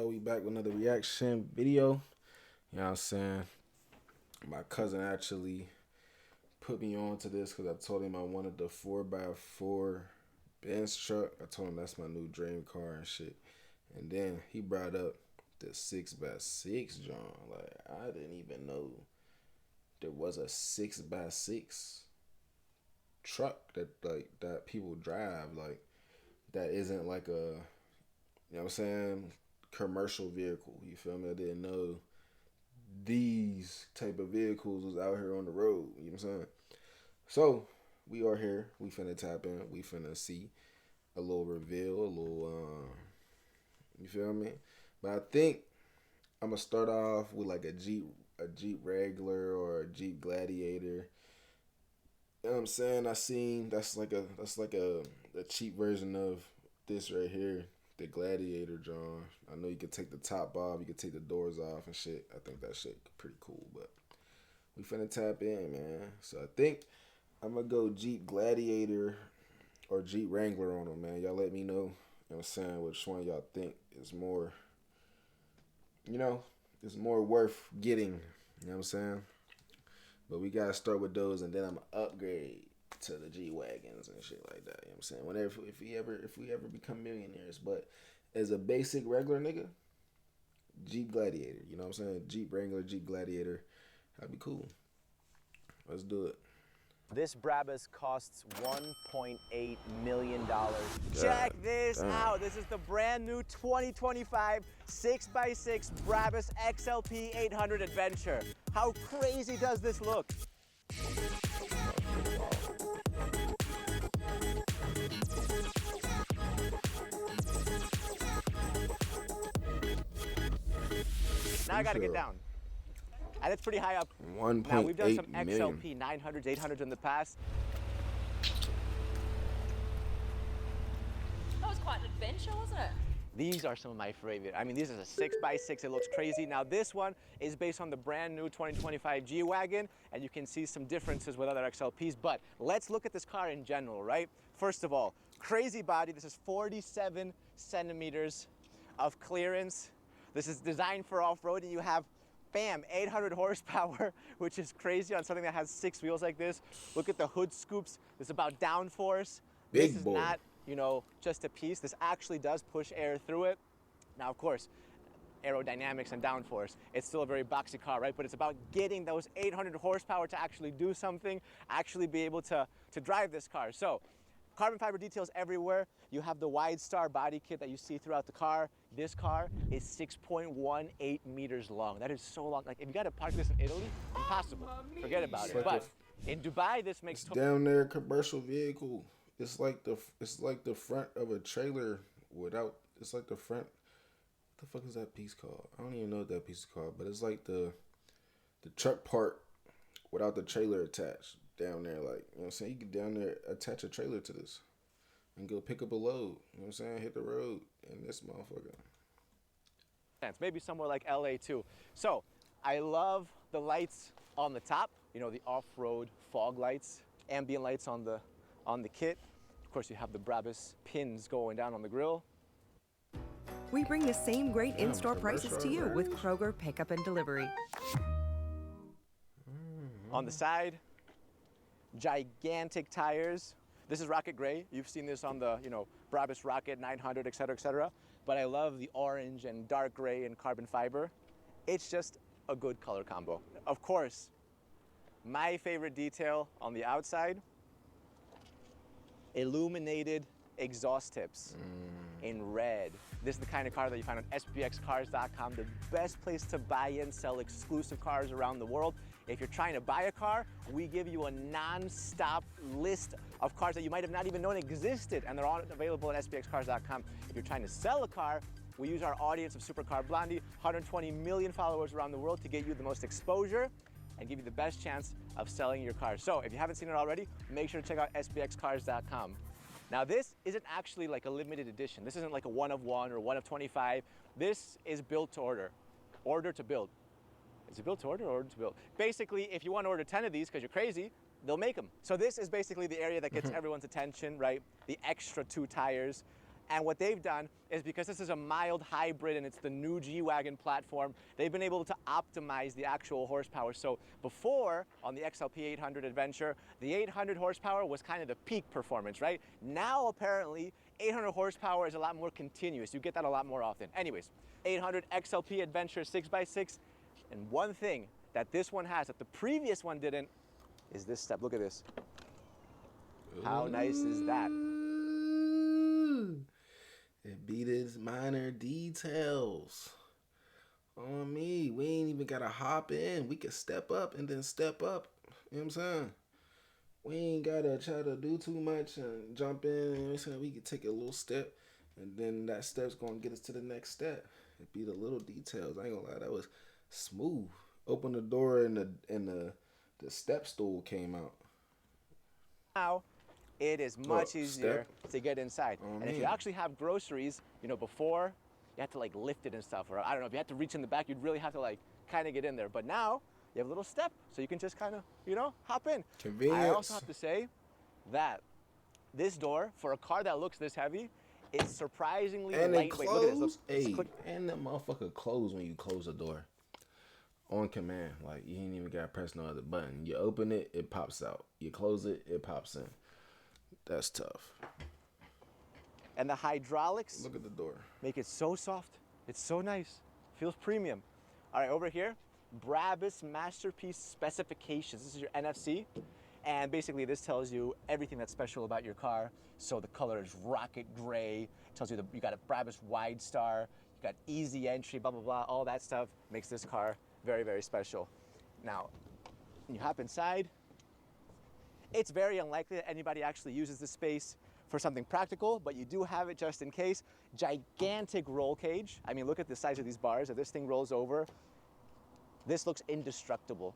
Yo, we back with another reaction video. You know what I'm saying? My cousin actually put me on to this because I told him I wanted the 4x4 Benz truck. I told him that's my new dream car and shit. And then he brought up the 6x6 John. Like, I didn't even know there was a 6x6 truck that people drive. Like, that isn't like a, you know what I'm saying, commercial vehicle. You feel me? I didn't know these type of vehicles was out here on the road. You know what I'm saying? So we are here. We finna tap in. We finna see a little reveal, a little you feel me? But I think I'm gonna start off with like a Jeep regular or a Jeep Gladiator. You know what I'm saying? I seen that's like a cheap version of this right here, the Gladiator, John. I know you could take the top off, you could take the doors off and shit. I think that shit pretty cool, but we finna tap in, man. So I think I'm gonna go Jeep Gladiator or Jeep Wrangler on them, man. Y'all let me know. You know what I'm saying? Which one y'all think is more, is more worth getting. You know what I'm saying? But we gotta start with those, and then I'm gonna upgrade to the G wagons and shit like that. You know what I'm saying? Whenever if we ever become millionaires, but as a basic regular nigga, Jeep Gladiator. You know what I'm saying? Jeep Wrangler, Jeep Gladiator. That'd be cool. Let's do it. This Brabus costs $1.8 million. Check this out. This is the brand new 2025 6x6 Brabus XLP 800 Adventure. How crazy does this look? Now I gotta get down. And it's pretty high up. 1.8 Now we've done some million. XLP 900s, 800s in the past. That was quite an adventure, wasn't it? These are some of my favorite. I mean, this is a 6x6. It looks crazy. Now, this one is based on the brand new 2025 G-Wagon, and you can see some differences with other XLPs. But let's look at this car in general, right? First of all, crazy body. This is 47 centimeters of clearance. This is designed for off-roading. You have, bam, 800 horsepower, which is crazy on something that has 6 wheels like this. Look at the hood scoops. It's about downforce. Big This is boy. not, just a piece. This actually does push air through it. Now, of course, aerodynamics and downforce, it's still a very boxy car, right? But it's about getting those 800 horsepower to actually do something, actually be able to drive this car. So, carbon fiber details everywhere. You have the wide star body kit that you see throughout the car. This car is 6.18 meters long. That is so long. Like, if you got to park this in Italy, impossible. Forget about it. But in Dubai, this makes Down there, commercial vehicle. It's like the front of a trailer without. It's like the front. What the fuck is that piece called? I don't even know what that piece is called. But it's like the truck part without the trailer attached down there. Like, you know what I'm saying? You can down there attach a trailer to this and go pick up a load. You know what I'm saying? Hit the road and this motherfucker. maybe somewhere like LA too. So I love the lights on the top. The off-road fog lights, ambient lights on the kit. Of course, you have the Brabus pins going down on the grill. We bring the same great in-store commercial prices to you with Kroger Pickup and Delivery. On the side, gigantic tires. This is rocket gray. You've seen this on the, Brabus Rocket 900, et cetera, et cetera. But I love the orange and dark gray and carbon fiber. It's just a good color combo. Of course, my favorite detail on the outside, illuminated exhaust tips in red. This is the kind of car that you find on SPXcars.com, the best place to buy and sell exclusive cars around the world. If you're trying to buy a car, we give you a non-stop list of cars that you might have not even known existed, and they're all available at SPXcars.com. If you're trying to sell a car, we use our audience of Supercar Blondie, 120 million followers around the world, to get you the most exposure and give you the best chance of selling your car. So if you haven't seen it already, make sure to check out SPXcars.com. Now, this isn't actually like a limited edition. This isn't like a 1 of 1 or 1 of 25. This is built to order, order to build. Is it built to order or order to build? Basically, if you want to order 10 of these because you're crazy, they'll make them. So this is basically the area that gets everyone's attention, right? The extra 2 tires. And what they've done is, because this is a mild hybrid and it's the new G-Wagon platform, they've been able to optimize the actual horsepower. So before, on the XLP 800 Adventure, the 800 horsepower was kind of the peak performance, right? Now, apparently, 800 horsepower is a lot more continuous. You get that a lot more often. Anyways, 800 XLP Adventure 6x6. And one thing that this one has that the previous one didn't is this step. Look at this. How nice is that? It beat its minor details. On me, we ain't even gotta hop in. We can step up and then step up. You know what I'm saying? We ain't gotta try to do too much and jump in. You know what I'm saying? We can take a little step, and then that step's gonna get us to the next step. It be the little details. I ain't gonna lie, that was smooth. Open the door and the step stool came out. Now, it is much easier to get inside. Oh, and if you man. actually have groceries, you know, before, you had to like lift it and stuff, or I don't know, if you had to reach in the back, you'd really have to like kind of get in there. But now, you have a little step, so you can just kind of, you know, hop in. Convenience. I also have to say that this door, for a car that looks this heavy, is surprisingly And it lightweight. Look at this. closed. Look, Hey, click. and that motherfucker closed when you close the door. On command. Like, you ain't even gotta press no other button. You open it, it pops out. You close it, it pops in. That's tough. And the hydraulics Look at the door. make it so soft. It's so nice. Feels premium. All right, over here, Brabus Masterpiece Specifications. This is your NFC. And basically this tells you everything that's special about your car. So the color is rocket gray. It tells you that you got a Brabus Wide Star. You got easy entry, blah, blah, blah. All that stuff makes this car very, very special. Now, when you hop inside, it's very unlikely that anybody actually uses this space for something practical, but you do have it just in case. Gigantic roll cage. I mean, look at the size of these bars. If this thing rolls over, this looks indestructible.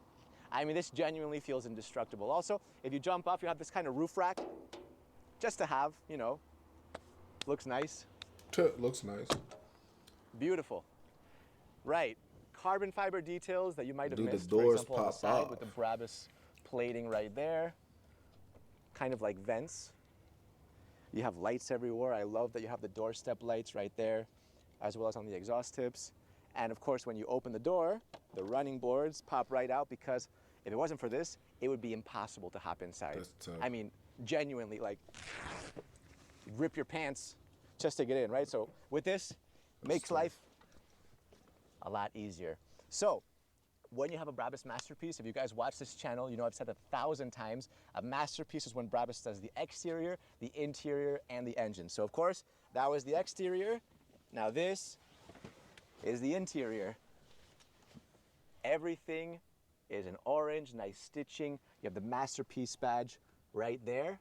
I mean, this genuinely feels indestructible. Also, if you jump off, you have this kind of roof rack, just to have, you know, looks nice. Looks nice. Beautiful. Right. Carbon fiber details that you might have Dude, the missed, for doors example, on the pop side off. with the Brabus plating right there. Kind of like vents. You have lights everywhere. I love that you have the doorstep lights right there, as well as on the exhaust tips. And of course, when you open the door, the running boards pop right out, because if it wasn't for this, it would be impossible to hop inside. That's tough. I mean, genuinely, like, rip your pants just to get in, right? So with this, makes tough. life a lot easier. So when you have a Brabus masterpiece, if you guys watch this channel, you know I've said 1,000 times, a masterpiece is when Brabus does the exterior, the interior, and the engine. So of course, that was the exterior. Now this is the interior. Everything is in orange, nice stitching. You have the masterpiece badge right there.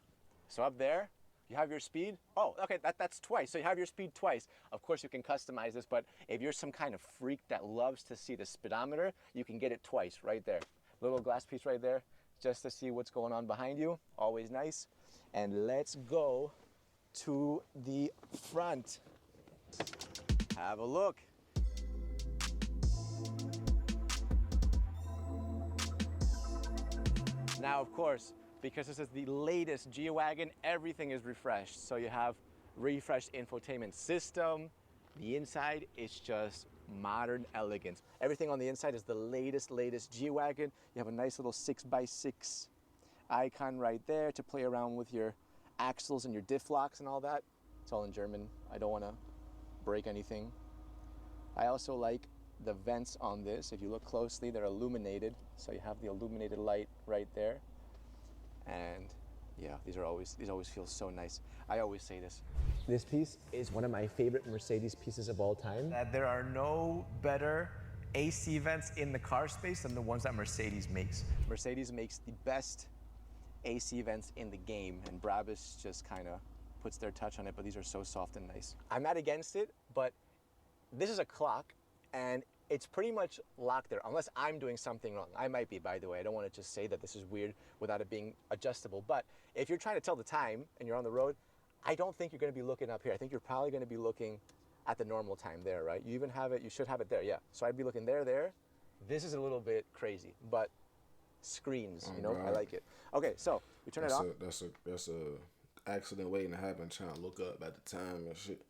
So up there, you have your speed. Oh, okay, that's twice. So you have your speed twice. Of course, you can customize this, but if you're some kind of freak that loves to see the speedometer, you can get it twice right there. Little glass piece right there, just to see what's going on behind you. Always nice. And let's go to the front. Have a look. Now, of course, because this is the latest G-Wagon, everything is refreshed. So you have refreshed infotainment system. The inside is just modern elegance. Everything on the inside is the latest G-Wagon. You have a nice little 6x6 icon right there to play around with your axles and your diff locks and all that. It's all in German. I don't want to break anything. I also like the vents on this. If you look closely, they're illuminated. So you have the illuminated light right there. And yeah, these always feel so nice. I always say this. This piece is one of my favorite Mercedes pieces of all time. That there are no better AC vents in the car space than the ones that Mercedes makes. Mercedes makes the best AC vents in the game, and Brabus just kind of puts their touch on it, but these are so soft and nice. I'm not against it, but this is a clock, and it's pretty much locked there, unless I'm doing something wrong. I might be, by the way. I don't want to just say that this is weird without it being adjustable. But if you're trying to tell the time and you're on the road, I don't think you're going to be looking up here. I think you're probably going to be looking at the normal time there, right? You even have it, you should have it there, yeah. So I'd be looking there. This is a little bit crazy, but screens, you know, I like it. Okay, so we turn it off. That's a accident waiting to happen, trying to look up at the time and shit.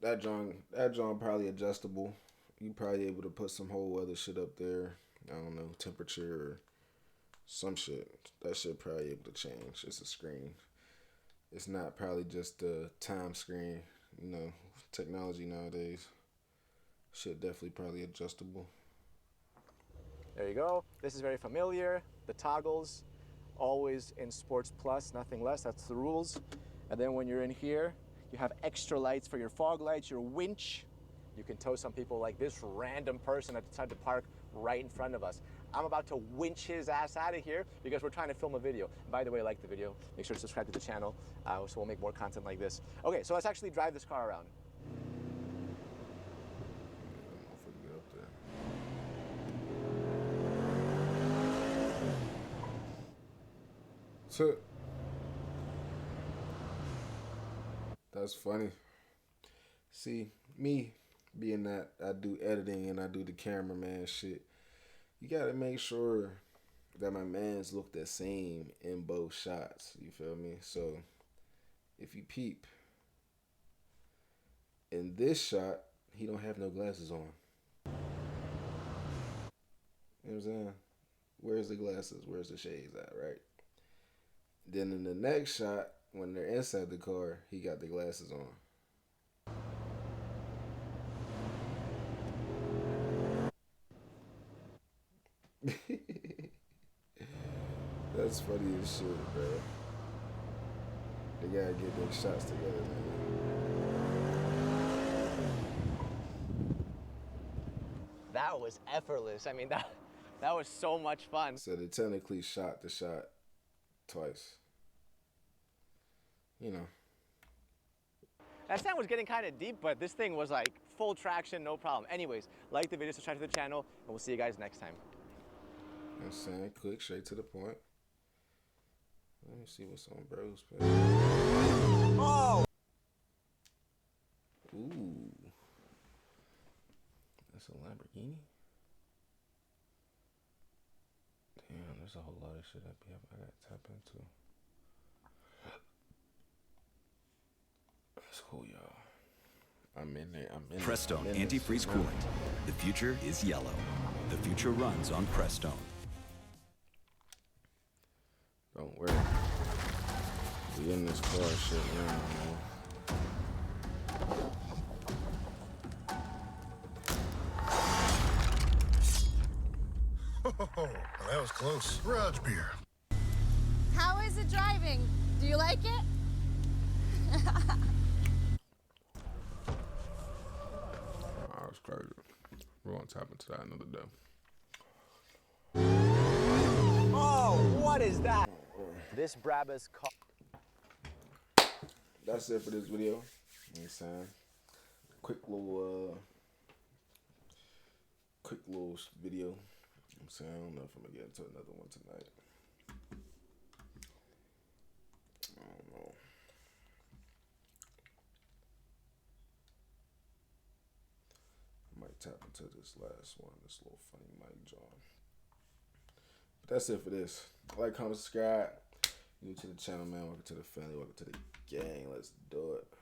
That joint probably adjustable. You probably able to put some whole other shit up there. I don't know, temperature or some shit. That shit probably able to change. It's a screen. It's not probably just a time screen. You know, technology nowadays. Shit definitely probably adjustable. There you go. This is very familiar. The toggles, always in Sports Plus, nothing less. That's the rules. And then when you're in here, you have extra lights for your fog lights, your winch. You can tow some people like this random person that decided to park right in front of us. I'm about to winch his ass out of here because we're trying to film a video. And by the way, like the video, make sure to subscribe to the channel so we'll make more content like this. Okay, so let's actually drive this car around. So that's funny. See, me being that I do editing and I do the cameraman shit, you gotta make sure that my mans look the same in both shots. You feel me? So if you peep, in this shot, he don't have no glasses on. You know what I'm saying? Where's the glasses? Where's the shades at, right? Then in the next shot, when they're inside the car, he got the glasses on. That's funny as shit, bro. They gotta get their shots together, man. That was effortless. I mean, that was so much fun. So they technically shot the shot twice. You know. That sound was getting kind of deep, but this thing was like full traction, no problem. Anyways, like the video, subscribe to the channel, and we'll see you guys next time. You know what I'm saying? Quick, straight to the point. Let me see what's on Bro's page. Oh! Ooh. That's a Lamborghini? Damn, there's a whole lot of shit I gotta tap into. That's cool, y'all. I'm in there. Prestone antifreeze coolant. The future is yellow. The future runs on Prestone. Don't worry. We in this car shit now, man. Oh, that was close. Garage beer. How is it driving? Do you like it? That's crazy. We're gonna tap into that another day. Oh, what is that? This Brabus car. That's it for this video. You know what I'm saying? Quick little video. You know what I'm saying? I don't know if I'm gonna get into another one tonight. I don't know. I might tap into this last one, this little funny mic John. But that's it for this. Like, comment, subscribe. New to the channel, man. Welcome to the family. Welcome to the gang. Let's do it.